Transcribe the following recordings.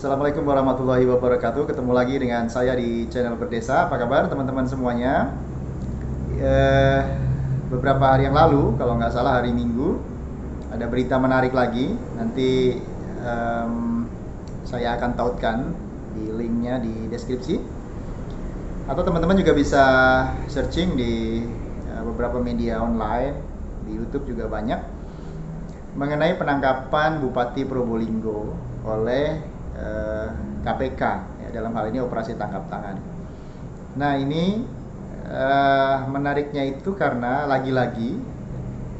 Assalamualaikum warahmatullahi wabarakatuh. Ketemu lagi dengan saya di channel Berdesa. Apa kabar teman-teman semuanya? Eh, Beberapa hari yang lalu, kalau nggak salah hari Minggu, ada berita menarik lagi. Nanti saya akan tautkan di linknya di deskripsi. Atau teman-teman juga bisa searching di beberapa media online, di YouTube juga banyak, mengenai penangkapan Bupati Probolinggo oleh KPK, ya, dalam hal ini operasi tangkap tangan. Nah ini menariknya itu karena lagi-lagi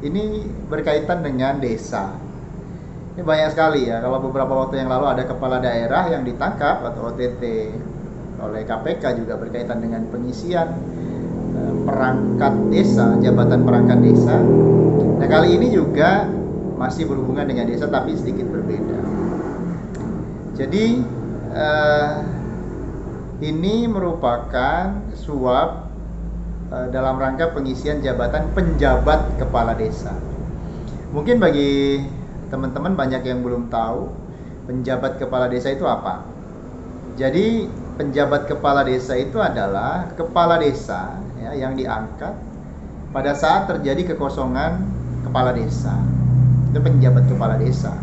ini berkaitan dengan desa. Ini banyak sekali ya, kalau beberapa waktu yang lalu ada kepala daerah yang ditangkap atau OTT oleh KPK juga berkaitan dengan pengisian perangkat desa, jabatan perangkat desa. Nah kali ini juga masih berhubungan dengan desa tapi sedikit berbeda. Jadi ini merupakan suap dalam rangka pengisian jabatan penjabat kepala desa. Mungkin bagi teman-teman banyak yang belum tahu penjabat kepala desa itu apa. Jadi penjabat kepala desa itu adalah kepala desa ya, yang diangkat pada saat terjadi kekosongan kepala desa. Itu penjabat kepala desa.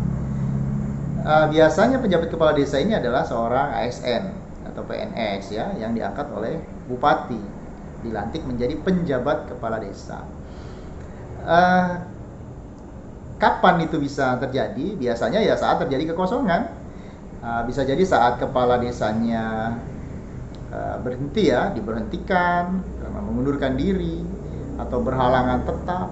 Biasanya penjabat kepala desa ini adalah seorang ASN atau PNS ya, yang diangkat oleh bupati, dilantik menjadi penjabat kepala desa. Kapan itu bisa terjadi? Biasanya ya saat terjadi kekosongan. Bisa jadi saat kepala desanya berhenti ya, diberhentikan karena mengundurkan diri atau berhalangan tetap.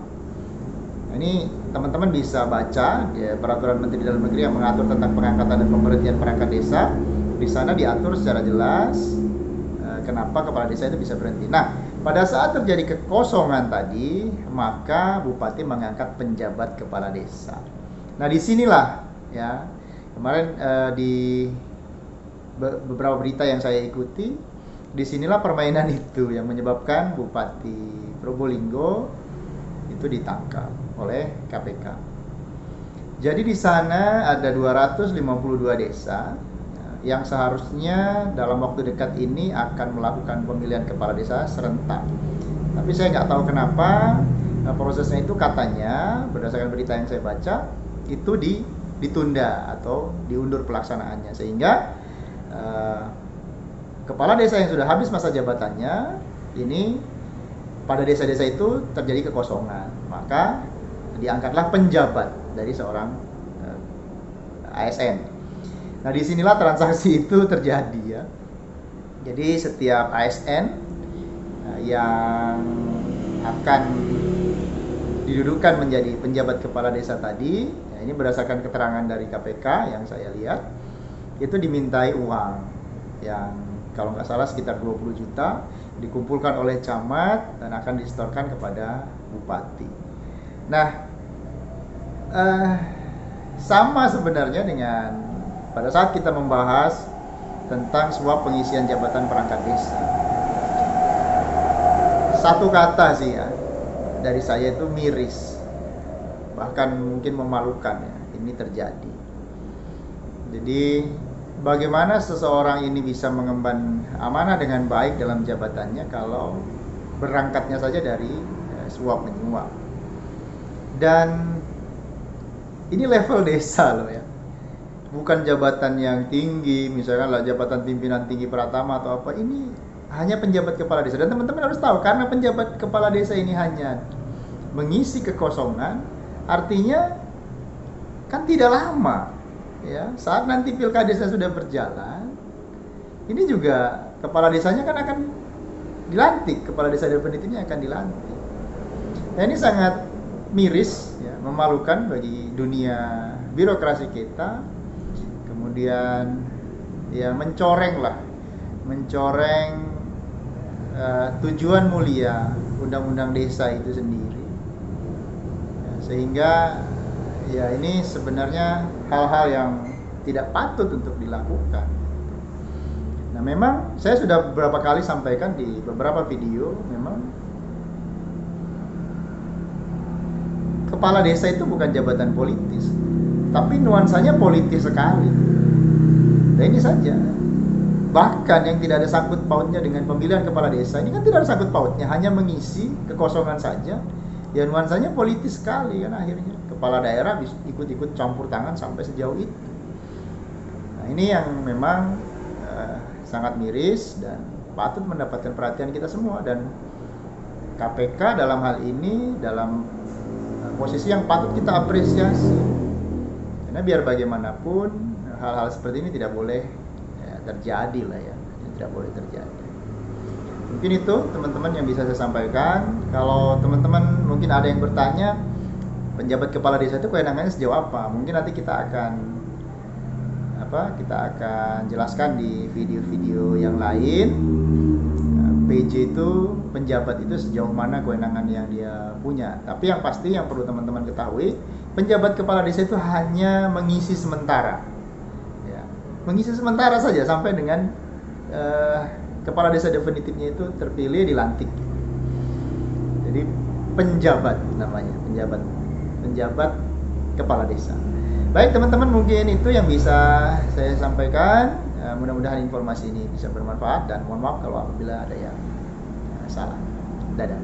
Nah, ini teman-teman bisa baca ya, peraturan Menteri Dalam Negeri yang mengatur tentang pengangkatan dan pemberhentian perangkat desa. Di sana diatur secara jelas kenapa kepala desa itu bisa berhenti. Nah, pada saat terjadi kekosongan tadi, maka bupati mengangkat penjabat kepala desa. Nah, disinilah ya, kemarin di beberapa berita yang saya ikuti, disinilah permainan itu yang menyebabkan Bupati Probolinggo itu ditangkap oleh KPK. Jadi di sana ada 252 desa yang seharusnya dalam waktu dekat ini akan melakukan pemilihan kepala desa serentak. Tapi saya nggak tahu kenapa prosesnya itu katanya berdasarkan berita yang saya baca itu ditunda atau diundur pelaksanaannya, sehingga kepala desa yang sudah habis masa jabatannya ini pada desa-desa itu terjadi kekosongan, maka diangkatlah penjabat dari seorang ASN. Nah disinilah transaksi itu terjadi ya. Jadi setiap ASN yang akan didudukkan menjadi penjabat kepala desa tadi, ya ini berdasarkan keterangan dari KPK yang saya lihat, itu dimintai uang yang kalau nggak salah sekitar 20 juta, dikumpulkan oleh camat dan akan disetorkan kepada bupati. Nah, sama sebenarnya dengan pada saat kita membahas tentang suap pengisian jabatan perangkat desa. Satu kata sih ya dari saya itu miris, bahkan mungkin memalukan ya ini terjadi. Jadi bagaimana seseorang ini bisa mengemban amanah dengan baik dalam jabatannya kalau berangkatnya saja dari suap menyuap. Dan ini level desa loh ya, bukan jabatan yang tinggi, misalkan lah jabatan pimpinan tinggi Pratama atau apa. Ini hanya penjabat kepala desa. Dan teman-teman harus tahu, karena penjabat kepala desa ini hanya mengisi kekosongan, artinya kan tidak lama ya, saat nanti pilkada desa sudah berjalan, ini juga kepala desanya kan akan dilantik, kepala desa definitifnya akan dilantik. Nah ini sangat miris ya, memalukan bagi dunia birokrasi kita. Kemudian ya mencoreng tujuan mulia undang-undang desa itu sendiri ya, sehingga ya ini sebenarnya hal-hal yang tidak patut untuk dilakukan. Nah memang saya sudah beberapa kali sampaikan di beberapa video, memang kepala desa itu bukan jabatan politis, tapi nuansanya politis sekali. Nah ini saja. Bahkan yang tidak ada sangkut pautnya dengan pemilihan kepala desa ini kan tidak ada sangkut pautnya, hanya mengisi kekosongan saja. Ya nuansanya politis sekali kan akhirnya. Kepala daerah ikut-ikut campur tangan sampai sejauh itu. Nah ini yang memang sangat miris dan patut mendapatkan perhatian kita semua, dan KPK dalam hal ini dalam posisi yang patut kita apresiasi. Karena biar bagaimanapun hal-hal seperti ini tidak boleh terjadi lah ya, tidak boleh terjadi. Mungkin itu teman-teman yang bisa saya sampaikan. Kalau teman-teman mungkin ada yang bertanya, penjabat kepala desa itu kewenangannya sejauh apa, mungkin nanti kita akan jelaskan di video-video yang lain. PJ itu, penjabat itu sejauh mana kewenangan yang dia punya. Tapi yang pasti yang perlu teman-teman ketahui, penjabat kepala desa itu hanya mengisi sementara ya, mengisi sementara saja sampai dengan kepala desa definitifnya itu terpilih, dilantik. Jadi penjabat namanya, penjabat kepala desa. Baik teman-teman, mungkin itu yang bisa saya sampaikan. Mudah-mudahan informasi ini bisa bermanfaat, dan mohon maaf kalau apabila ada yang salah. Dadah.